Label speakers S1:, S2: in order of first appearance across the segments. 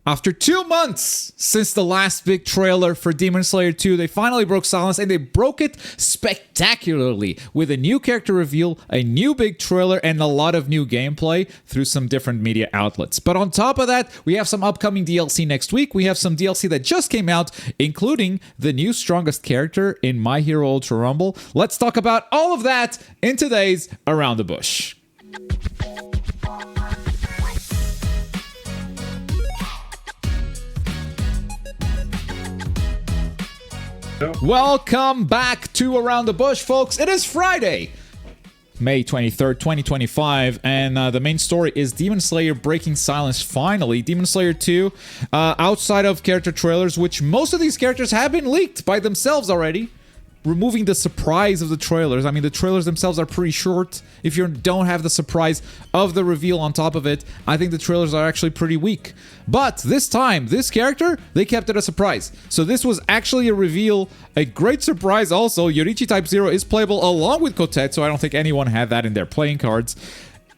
S1: After 2 months since the last big trailer for Demon Slayer 2, they finally broke silence, and they broke it spectacularly with a new character reveal, a new big trailer, and a lot of new gameplay through some different media outlets. But on top of that, we have some upcoming DLC next week. We have some DLC that just came out, including the new strongest character in My Hero Ultra Rumble. Let's talk about all of that in today's Around the Bush. Welcome back to Around the Bush, folks. It is Friday, May 23rd, 2025, and the main story is Demon Slayer breaking silence finally. Demon Slayer 2, outside of character trailers, which most of these characters have been leaked by themselves already, removing the surprise of the trailers. I mean, the trailers themselves are pretty short. If you don't have the surprise of the reveal on top of it, I think the trailers are actually pretty weak. But this time, this character, they kept it a surprise. So this was actually a reveal, a great surprise also. Yoriichi Type 0 is playable along with Kotetsu, so I don't think anyone had that in their playing cards.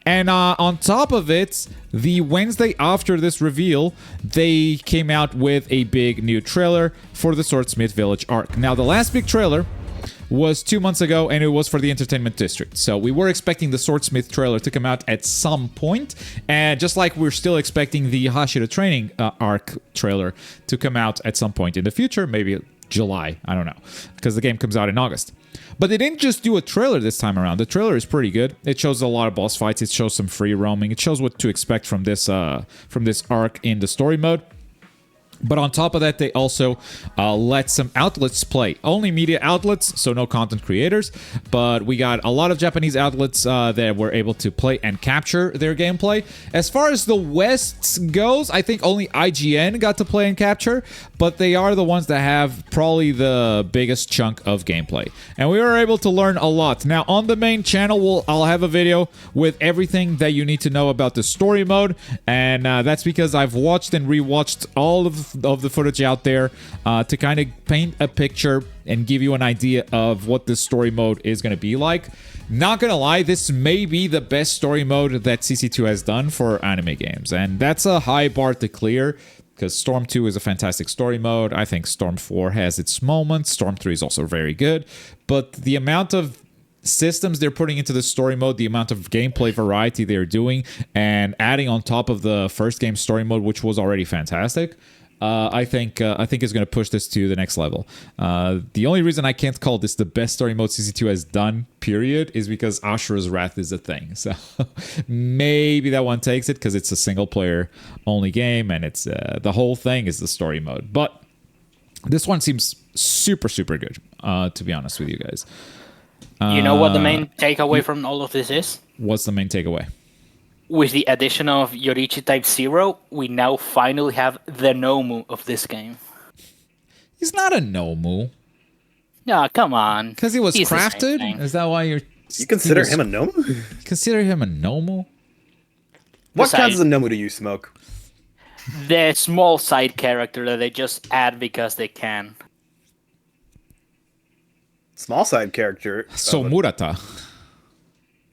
S1: And on top of it, the Wednesday after this reveal, they came out with a big new trailer for the Swordsmith Village arc. Now, the last big trailer was 2 months ago, and it was for the Entertainment District. So we were expecting the Swordsmith trailer to come out at some point, and just like we're still expecting the Hashira Training arc trailer to come out at some point in the future, maybe July, I don't know, because the game comes out in August. But they didn't just do a trailer this time around. The trailer is pretty good. It shows a lot of boss fights. It shows some free roaming. It shows what to expect from this arc in the story mode. But on top of that, they also let some outlets play. Only media outlets, so no content creators. But we got a lot of Japanese outlets that were able to play and capture their gameplay. As far as the West goes, I think only IGN got to play and capture. But they are the ones that have probably the biggest chunk of gameplay. And we were able to learn a lot. Now, on the main channel, I'll have a video with everything that you need to know about the story mode. And that's because I've watched and rewatched all of the footage out there to kind of paint a picture and give you an idea of what this story mode is going to be like. Not gonna lie, this may be the best story mode that CC2 has done for anime games, and that's a high bar to clear because Storm 2 is a fantastic story mode. I think Storm 4 has its moments. Storm 3 is also very good, but the amount of systems they're putting into the story mode, the amount of gameplay variety they're doing, and adding on top of the first game story mode, which was already fantastic, I think is going to push this to the next level. The only reason I can't call this the best story mode CC2 has done, period, is because Ashura's Wrath is a thing. So maybe that one takes it because it's a single player only game, and it's the whole thing is the story mode. But this one seems super, super good, to be honest with you guys.
S2: You know what the main takeaway from all of this is?
S1: What's the main takeaway?
S2: With the addition of Yoriichi Type 0, we now finally have the Nomu of this game.
S1: He's not a Nomu.
S2: Yeah, come on.
S1: Because he was crafted? Is that why you're...
S3: You consider him a Nomu?
S1: Consider him a Nomu?
S3: What counts as a Nomu to you, Smoke?
S2: The small side character that they just add because they can.
S3: Small side character?
S1: So Murata.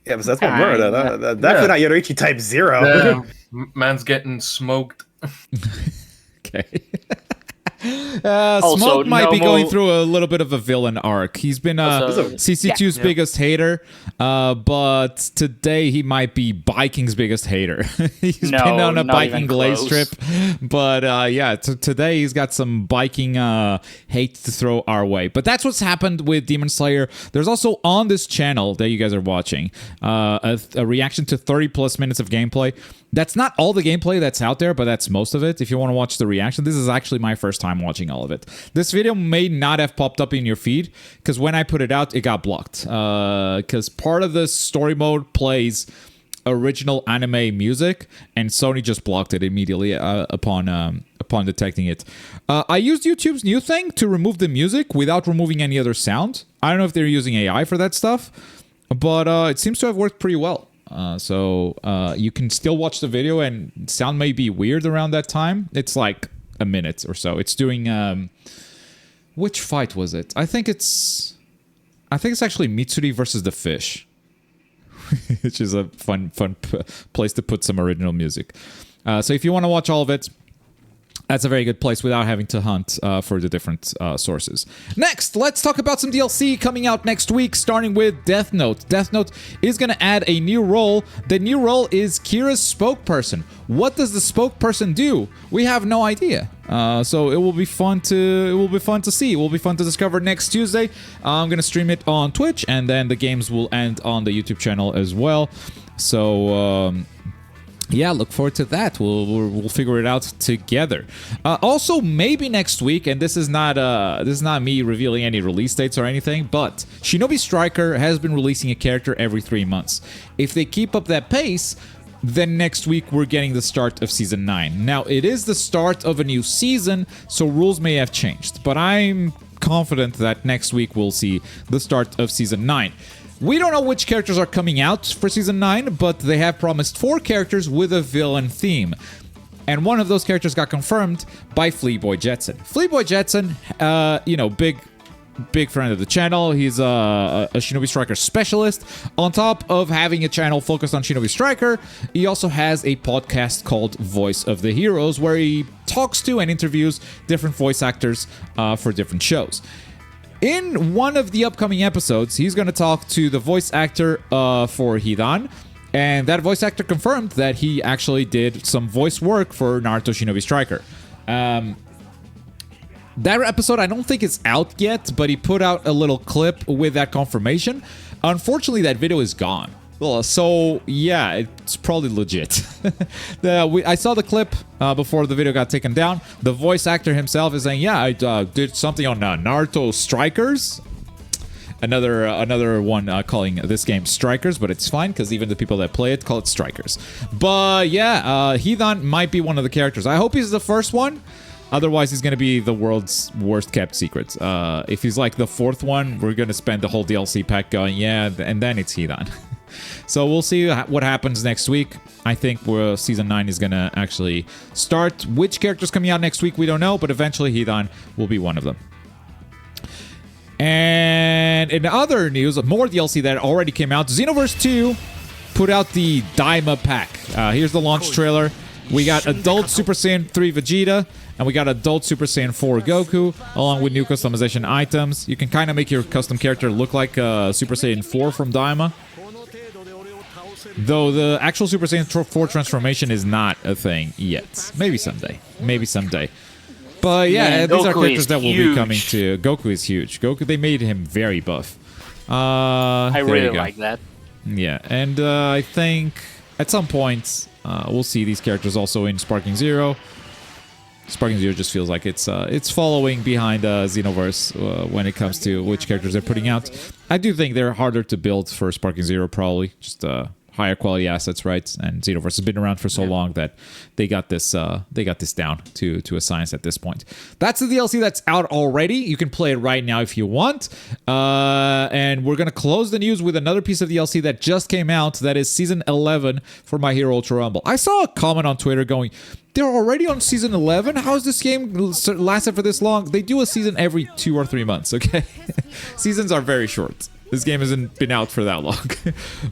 S3: Yeah, but that's what Murata. Definitely not Yoriichi Type 0.
S4: Man's getting smoked.
S1: Okay. Smoke might be going through a little bit of a villain arc. He's been CC2's biggest hater, but today he might be Biking's biggest hater. He's been on a biking glaze trip, but today he's got some biking hate to throw our way. But that's what's happened with Demon Slayer. There's also on this channel that you guys are watching a reaction to 30 plus minutes of gameplay. That's not all the gameplay that's out there, but that's most of it. If you want to watch the reaction, this is actually my first time watching all of it. This video may not have popped up in your feed, because when I put it out, it got blocked. Because part of the story mode plays original anime music, and Sony just blocked it immediately upon detecting it. I used YouTube's new thing to remove the music without removing any other sound. I don't know if they're using AI for that stuff, but it seems to have worked pretty well. So you can still watch the video, and sound may be weird around that time. It's like a minute or so. It's doing which fight was it? I think it's actually Mitsuri versus the fish, which is a fun place to put some original music. So if you want to watch all of it, That's a very good place without having to hunt for the different sources. Next, let's talk about some DLC coming out next week, starting with Death Note. Death Note is going to add a new role. The new role is Kira's spokesperson. What does the spokesperson do? We have no idea. So it will be fun to see. It will be fun to discover next Tuesday. I'm going to stream it on Twitch, and then the games will end on the YouTube channel as well. So yeah, look forward to that. We'll figure it out together. Also, maybe next week, and this is not me revealing any release dates or anything, but Shinobi Striker has been releasing a character every 3 months. If they keep up that pace, then next week we're getting the start of Season 9. Now, it is the start of a new season, so rules may have changed, but I'm confident that next week we'll see the start of Season 9. We don't know which characters are coming out for Season 9, but they have promised 4 characters with a villain theme. And one of those characters got confirmed by Fleaboy Jetson. Fleaboy Jetson, big friend of the channel. He's a Shinobi Striker specialist. On top of having a channel focused on Shinobi Striker, he also has a podcast called Voice of the Heroes, where he talks to and interviews different voice actors for different shows. In one of the upcoming episodes, he's going to talk to the voice actor for Hidan, and that voice actor confirmed that he actually did some voice work for Naruto Shinobi Striker. That episode, I don't think it's out yet, but he put out a little clip with that confirmation. Unfortunately, that video is gone. So, yeah, it's probably legit. I saw the clip before the video got taken down. The voice actor himself is saying, yeah, I did something on Naruto Strikers. Another one calling this game Strikers, but it's fine because even the people that play it call it Strikers. But, yeah, Hidan might be one of the characters. I hope he's the first one. Otherwise, he's going to be the world's worst kept secret. If he's like the 4th one, we're going to spend the whole DLC pack going, yeah, and then it's Hidan. So we'll see what happens next week. I think Season 9 is going to actually start. Which character's coming out next week, we don't know, but eventually Hidan will be one of them. And in other news, more DLC that already came out, Xenoverse 2 put out the Daima pack. Here's the launch trailer. We got Adult Super Saiyan 3 Vegeta, and we got Adult Super Saiyan 4 Goku, along with new customization items. You can kind of make your custom character look like Super Saiyan 4 from Daima. Though the actual Super Saiyan 4 transformation is not a thing yet. Maybe someday. But yeah, these are characters that will be coming to... Goku is huge. Goku, they made him very buff.
S2: I really like that.
S1: Yeah, and I think at some point we'll see these characters also in Sparking Zero. Sparking Zero just feels like it's following behind Xenoverse when it comes to which characters they're putting out. I do think they're harder to build for Sparking Zero, probably. Just higher quality assets, right? And Xenoverse has been around for so long that they got this down to a science at this point. That's the DLC that's out already. You can play it right now if you want. And we're gonna close the news with another piece of DLC that just came out. That is Season 11 for My Hero Ultra Rumble. I saw a comment on Twitter going, they're already on Season 11? How is this game lasted for this long? They do a season every 2 or 3 months, okay? Seasons are very short. This game hasn't been out for that long.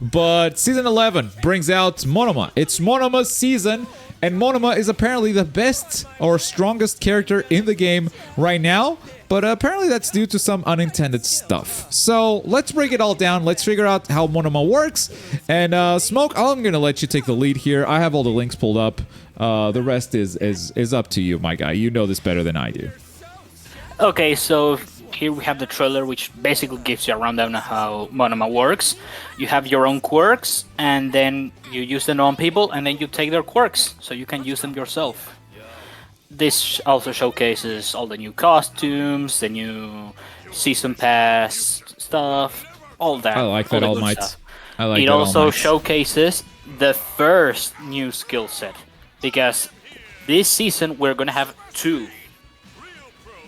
S1: But Season 11 brings out Monoma. It's Monoma's season, and Monoma is apparently the best or strongest character in the game right now. But apparently that's due to some unintended stuff. So let's break it all down. Let's figure out how Monoma works. And Smoke, I'm going to let you take the lead here. I have all the links pulled up. The rest is up to you, my guy. You know this better than I do.
S2: Okay, so here we have the trailer, which basically gives you a rundown of how Monoma works. You have your own quirks, and then you use them on people, and then you take their quirks, so you can use them yourself. This also showcases all the new costumes, the new season pass stuff, all that.
S1: I like that, All Might.
S2: It also showcases the first new skill set, because this season we're gonna have 2.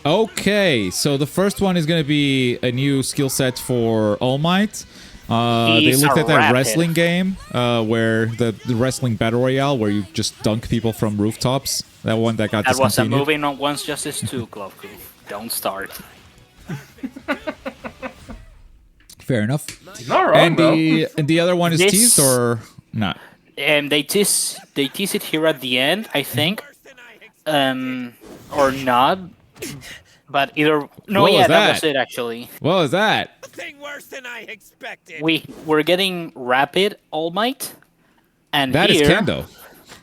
S1: Okay, so the first one is going to be a new skill set for All Might. They looked at that wrestling game, where the wrestling battle royale, where you just dunk people from rooftops. That one that got discontinued.
S2: That was a movie, not Once Justice 2, Glove Crew. Don't start.
S1: Fair enough.
S4: Not wrong,
S1: and the other one is teased or not?
S2: They tease it here at the end, I think. or not. But either no,
S1: What
S2: yeah,
S1: was
S2: that
S1: that?
S2: was it actually.
S1: What was that?
S5: Thing worse than I expected.
S2: We're getting Rapid All Might, and
S1: That is
S2: here,
S1: Kendo.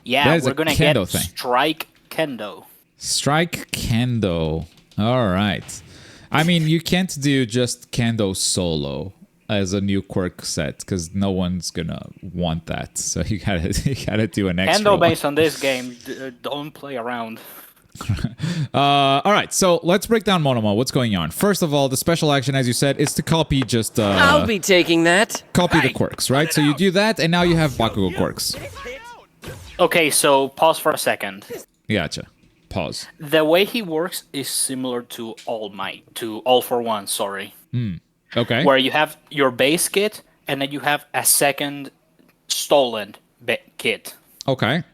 S2: yeah,
S1: That is
S2: we're
S1: a
S2: gonna
S1: Kendo
S2: get
S1: thing.
S2: Strike Kendo.
S1: Strike Kendo. All right. I mean, you can't do just Kendo solo as a new quirk set because no one's gonna want that. So you gotta do an extra
S2: Kendo
S1: one.
S2: based on this game, don't play around.
S1: All right, so let's break down Monoma. What's going on? First of all, the special action, as you said, is to copy just
S6: I'll be taking that.
S1: copy the quirks, right? So you do that, and now you have Bakugo quirks.
S2: Okay, so pause for a second.
S1: Gotcha. Pause.
S2: The way he works is similar to All Might, to All for One, sorry.
S1: Okay.
S2: Where you have your base kit, and then you have a second stolen kit.
S1: Okay.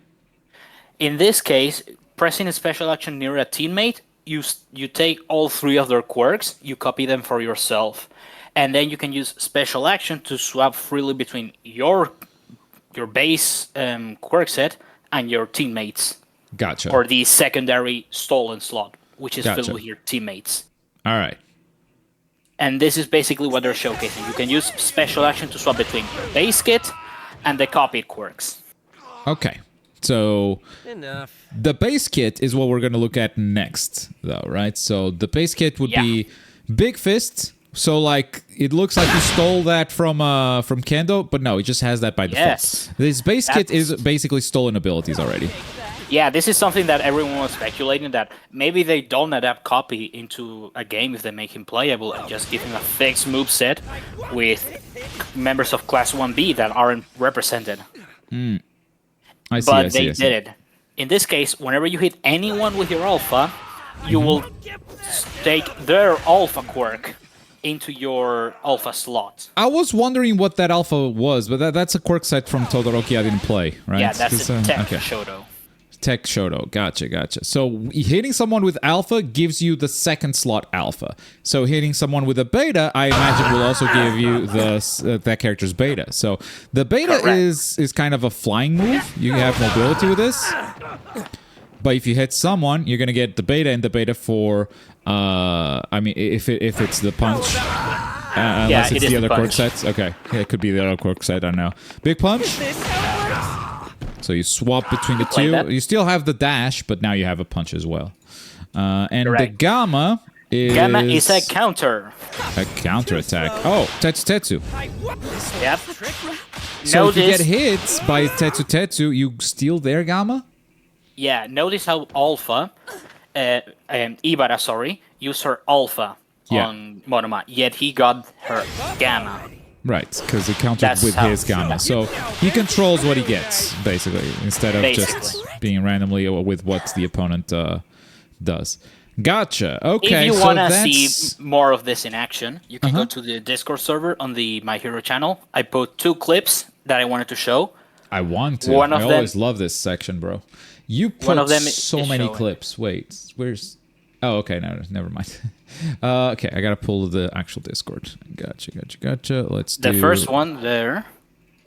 S2: In this case, pressing a special action near a teammate, you take all three of their quirks, you copy them for yourself, and then you can use special action to swap freely between your base quirk set and your teammates,
S1: Gotcha.
S2: or the secondary stolen slot, which is
S1: Gotcha.
S2: filled with your teammates.
S1: All right.
S2: And this is basically what they're showcasing. You can use special action to swap between your base kit and the copied quirks.
S1: Okay. So
S6: Enough.
S1: the base kit is what we're going to look at next, though, right? So the base kit would be Big Fist. So, like, it looks like you stole that from Kendo, but no, it just has that by default.
S2: Yes.
S1: This base kit
S2: That's-
S1: is basically stolen abilities already.
S2: Yeah, this is something that everyone was speculating that maybe they don't adapt Copy into a game if they make him playable and just give him a fixed moveset with members of Class 1B that aren't represented.
S1: I see,
S2: But
S1: I see,
S2: they
S1: I see.
S2: did it. In this case, whenever you hit anyone with your Alpha, you will take their Alpha quirk into your Alpha slot.
S1: I was wondering what that alpha was, but that's a quirk set from Todoroki I didn't play, right?
S2: Yeah, that's
S1: 'Cause,
S2: the Tech
S1: okay.
S2: Shoto.
S1: Tech Shoto. Gotcha. So hitting someone with alpha gives you the second slot alpha. So hitting someone with a beta, I imagine, will also give you that character's beta. So the beta
S2: Correct.
S1: is kind of a flying move. You have mobility with this. But if you hit someone, you're gonna get the beta and the beta for. I mean, if it's the punch. Unless
S2: it
S1: it's
S2: is
S1: the
S2: the
S1: other quirk
S2: punch.
S1: sets. Okay, yeah, it could be the other quirk set. I don't know. Big punch. So you swap between the
S2: Like
S1: two.
S2: that?
S1: You still have the dash, but now you have a punch as well. And the
S2: Correct.
S1: Gamma is
S2: Gamma is a counter.
S1: a counter attack. Oh, Tetsu.
S2: Yep.
S1: So if you
S2: Notice-
S1: get hit by Tetsu, you steal their Gamma?
S2: Yeah, notice how Alpha, Ibara, sorry, used her Alpha
S1: Yeah.
S2: on Monoma, yet he got her Gamma.
S1: Right, because it countered
S2: That's
S1: with
S2: how-
S1: his Gamma. So he controls what he gets, basically, instead of just
S2: Basically.
S1: being randomly with what the opponent does. Gotcha. Okay,
S2: If you
S1: so
S2: want to
S1: that's...
S2: see more of this in action, you can go to the Discord server on the My Hero channel. I put 2 clips that I wanted to show.
S1: I want to.
S2: One
S1: I
S2: of them-
S1: always love this section, bro. You put
S2: One of them
S1: so
S2: is
S1: many
S2: showing.
S1: clips. Wait, where's... Oh, okay, no, never mind. Okay, I gotta pull the actual Discord. Gotcha. Let's do...
S2: The first one there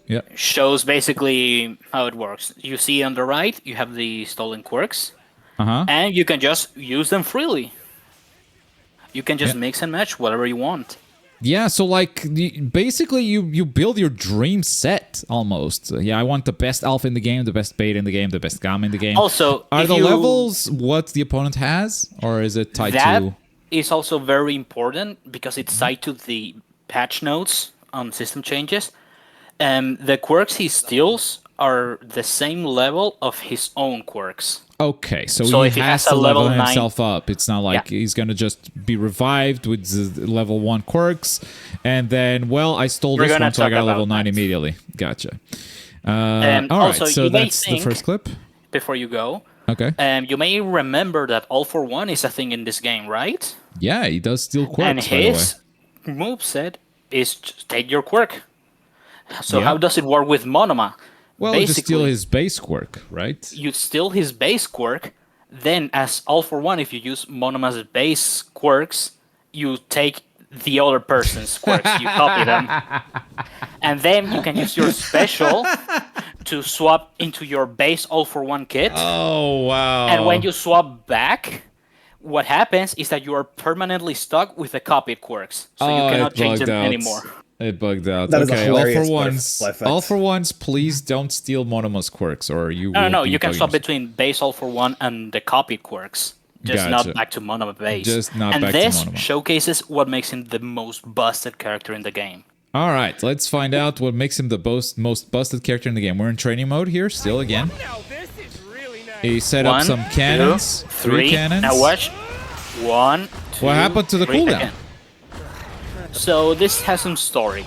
S1: Yeah.
S2: shows basically how it works. You see on the right, you have the stolen quirks,
S1: Uh-huh.
S2: and you can just use them freely. You can just
S1: Yeah.
S2: mix and match whatever you want.
S1: Yeah, so like basically you build your dream set almost. Yeah, I want the best alpha in the game, the best beta in the game, the best gamma in the game.
S2: Also,
S1: are
S2: if
S1: the
S2: you-
S1: levels what the opponent has, or is it tied
S2: That
S1: to?
S2: is also very important because it's tied to the patch notes on system changes. The quirks he steals are the same level of his own quirks.
S1: Okay, so
S2: So
S1: he
S2: if he
S1: has
S2: has
S1: to
S2: a
S1: level
S2: level 9
S1: himself up. It's not like
S2: Yeah.
S1: he's gonna just be revived with the level 1 quirks, and then I stole
S2: We're
S1: this
S2: gonna
S1: one, so I
S2: talk
S1: got a level
S2: about
S1: 9
S2: that.
S1: immediately. Gotcha. All right,
S2: also,
S1: so
S2: you may
S1: that's the
S2: think-
S1: first clip.
S2: Before you go,
S1: Okay.
S2: you may remember that All for One is a thing in this game, right?
S1: Yeah, he does steal quirks.
S2: And
S1: by the way.
S2: his moveset is just take your quirk. So
S1: Yeah.
S2: how does it work with Monoma?
S1: Well, just
S2: Basically,
S1: steal his base quirk, right?
S2: you steal his base quirk, then as All for One, if you use Monoma's base quirks, you take the other person's quirks, you copy them, and then you can use your special to swap into your base All for One kit,
S1: Oh wow!
S2: and when you swap back, what happens is that you are permanently stuck with the copied quirks, so
S1: Oh,
S2: you cannot
S1: it
S2: change
S1: bugged
S2: them
S1: out.
S2: anymore.
S1: It bugged out.
S3: That is a
S1: Okay, all
S3: hilarious
S1: for
S3: butterfly
S1: once.
S3: effect.
S1: All for once, please don't steal Monoma's quirks, or you
S2: No,
S1: will
S2: no,
S1: be
S2: you can
S1: bugging
S2: swap
S1: yourself.
S2: between base all for one and the copied quirks. Just
S1: Gotcha.
S2: not back to Monoma base.
S1: Just not
S2: and
S1: back to
S2: this
S1: Monoma.
S2: showcases what makes him the most busted character in the game.
S1: All right, let's find out what makes him the most busted character in the game. We're in training mode here, still again.
S5: Now this is really nice.
S1: He set up
S2: One,
S1: some cannons,
S2: two,
S1: three cannons.
S2: Now watch. One, two,
S1: What happened to the
S2: three,
S1: cooldown?
S2: again. So this has some story.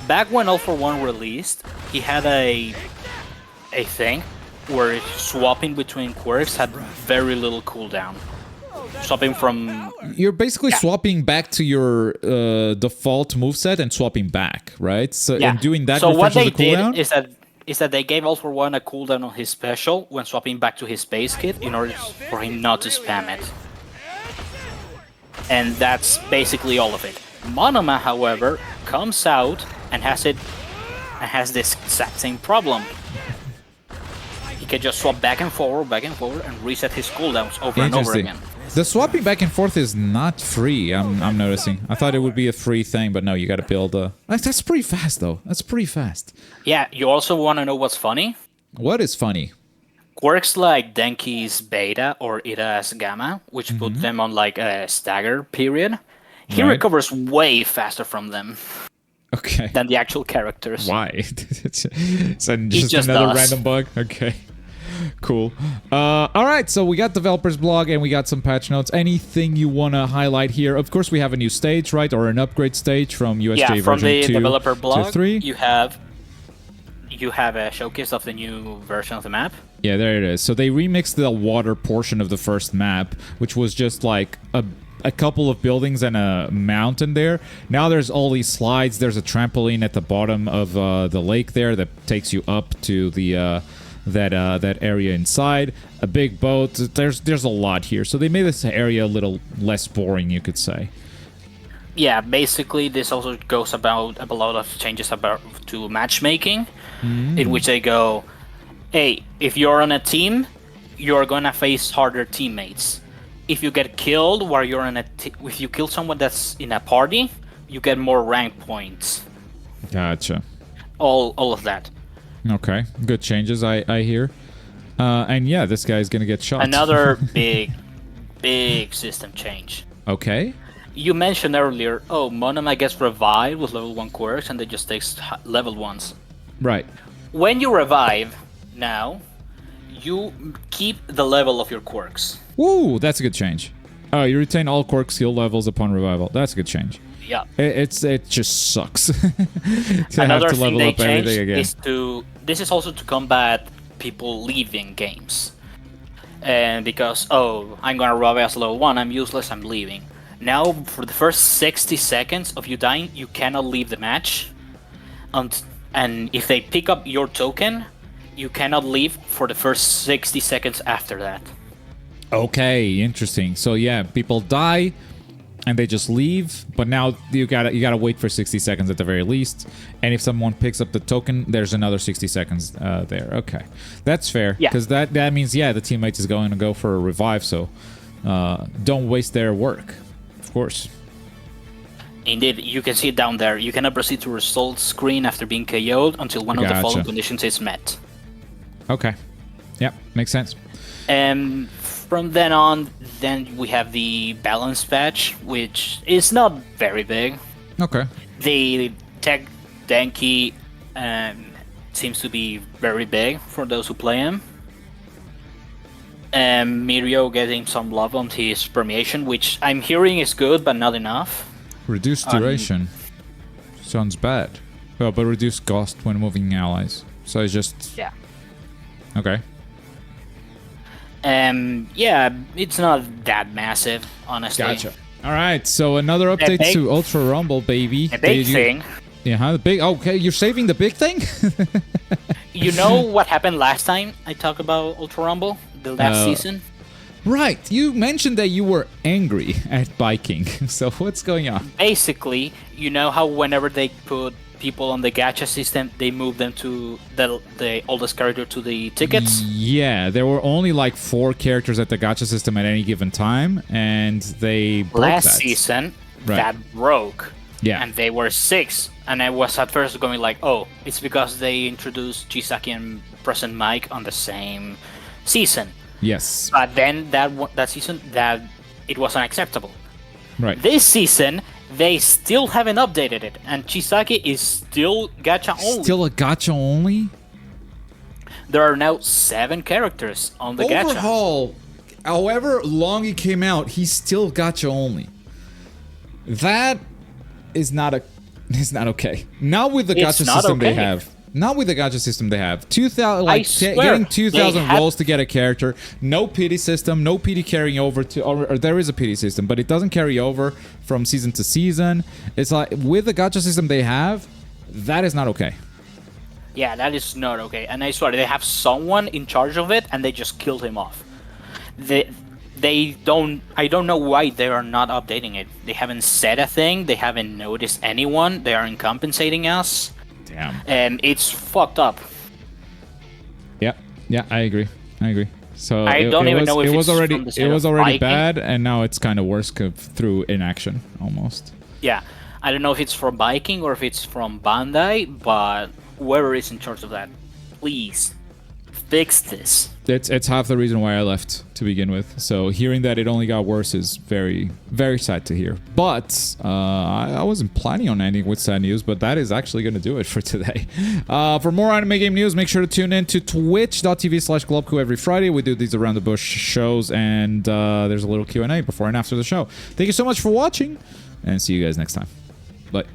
S2: Back when All for One released, he had a thing where swapping between quirks had very little cooldown. Swapping from
S1: You're basically swapping back to your default moveset and swapping back, right? So and doing that
S2: So what
S1: refreshes
S2: they
S1: the cooldown?
S2: did is that they gave All for One a cooldown on his special when swapping back to his base kit in order for him not to spam it. And that's basically all of it. Monoma, however, comes out and has this exact same problem. He can just swap back and forward, and reset his cooldowns over and over
S1: Interesting.
S2: again.
S1: The swapping back and forth is not free, I'm noticing. I thought it would be a free thing, but no, you gotta build a... That's pretty fast, though. That's pretty fast.
S2: Yeah, you also want to know what's funny?
S1: What is funny?
S2: Quirks like Denki's Beta or Ida's Gamma, which put them on like a stagger period, he
S1: Right.
S2: recovers way faster from them
S1: Okay.
S2: than the actual characters.
S1: Why? It's just
S2: just
S1: another
S2: does.
S1: random bug? Okay. Cool. All right, so we got developers blog and we got some patch notes. Anything you want to highlight here? Of course, we have a new stage, right? Or an upgrade stage from USJ
S2: Yeah, from
S1: version
S2: the
S1: 2
S2: developer
S1: to
S2: blog,
S1: 3.
S2: you have a showcase of the new version of the map.
S1: Yeah, there it is. So they remixed the water portion of the first map, which was just like a couple of buildings and a mountain there. Now there's all these slides. There's a trampoline at the bottom of the lake there that takes you up to the that area inside. A big boat. There's a lot here. So they made this area a little less boring, you could say.
S2: Yeah, basically this also goes about a lot of changes to matchmaking, in which they go, hey, if you're on a team, you're gonna face harder teammates. If you get killed while you're in if you kill someone that's in a party, you get more rank points.
S1: Gotcha.
S2: All of that.
S1: Okay, good changes I hear. And yeah, this guy's gonna get shot.
S2: Another big system change.
S1: Okay.
S2: You mentioned earlier, Monoma gets revived with level 1 quirks and they just takes level 1s.
S1: Right.
S2: When you revive, now, you keep the level of your quirks.
S1: Woo, that's a good change. Oh, you retain all quirk skill levels upon revival. That's a good change.
S2: Yeah.
S1: It just sucks to
S2: Another
S1: have to
S2: thing
S1: level
S2: they
S1: up everything
S2: changed
S1: again.
S2: is this is also to combat people leaving games. And because, I'm gonna revive as level 1, I'm useless, I'm leaving. Now, for the first 60 seconds of you dying, you cannot leave the match. And if they pick up your token, you cannot leave for the first 60 seconds after that.
S1: Okay, interesting. So yeah, people die and they just leave, but now you gotta wait for 60 seconds at the very least. And if someone picks up the token, there's another 60 seconds there. Okay, that's fair.
S2: Yeah.
S1: Because that means the teammate is going to go for a revive. So don't waste their work, of course.
S2: Indeed, you can see it down there. You cannot proceed to results screen after being KO'd until one of the following
S1: Gotcha.
S2: conditions is met.
S1: Okay. Yep, makes sense.
S2: And from then on, we have the balance patch, which is not very big.
S1: Okay.
S2: The tech Denki seems to be very big for those who play him. And Mirio getting some love on his permeation, which I'm hearing is good, but not enough.
S1: Reduced duration. Sounds bad. Well, but reduced cost when moving allies. So it's just...
S2: Yeah.
S1: Okay.
S2: Yeah, it's not that massive, honestly.
S1: All right, so another update
S2: big-
S1: to Ultra Rumble, baby.
S2: A big thing.
S1: Yeah, huh? The big... Okay, you're saving the big thing?
S2: You know what happened last time I talked about Ultra Rumble? The last season?
S1: Right, you mentioned that you were angry at biking. So what's going on?
S2: Basically, you know how whenever they put people on the gacha system, they moved them to the oldest character to the tickets.
S1: Yeah, there were only like 4 characters at the gacha system at any given time, and they broke
S2: Last
S1: that.
S2: season,
S1: Right.
S2: that broke.
S1: Yeah.
S2: And they were 6. And I was at first going like, oh, it's because they introduced Chisaki and Present Mike on the same season.
S1: Yes.
S2: But then that season, that it was unacceptable.
S1: Right.
S2: This season, they still haven't updated it, and Chisaki is still gacha only.
S1: Still a gacha only?
S2: There are now 7 characters on the gacha.
S1: Overhaul, however long it came out, he's still gacha only. That is not okay. Not with the
S2: It's
S1: gacha
S2: not
S1: system they
S2: okay.
S1: have. Not with the gacha system they have. 2,000, like
S2: swear,
S1: getting 2,000
S2: they had-
S1: rolls to get a character. No pity system. No pity carrying over to, or there is a pity system, but it doesn't carry over from season to season. It's like with the gacha system they have, that is not okay.
S2: Yeah, that is not okay. And I swear, they have someone in charge of it, and they just killed him off. They don't. I don't know why they are not updating it. They haven't said a thing. They haven't noticed anyone. They aren't compensating us.
S1: Damn.
S2: And it's fucked up.
S1: Yeah, I agree. So
S2: I don't even know if
S1: it was
S2: it's
S1: already
S2: from the side of
S1: already
S2: Viking.
S1: bad, and now it's kind of worse through inaction almost.
S2: Yeah, I don't know if it's from Viking or if it's from Bandai, but whoever is in charge of that, please fix this.
S1: It's half the reason why I left to begin with. So hearing that it only got worse is very, very sad to hear. But I wasn't planning on ending with sad news, but that is actually going to do it for today. For more anime game news, make sure to tune in to twitch.tv/globku every Friday. We do these around the bush shows, and there's a little Q&A before and after the show. Thank you so much for watching, and see you guys next time. Bye.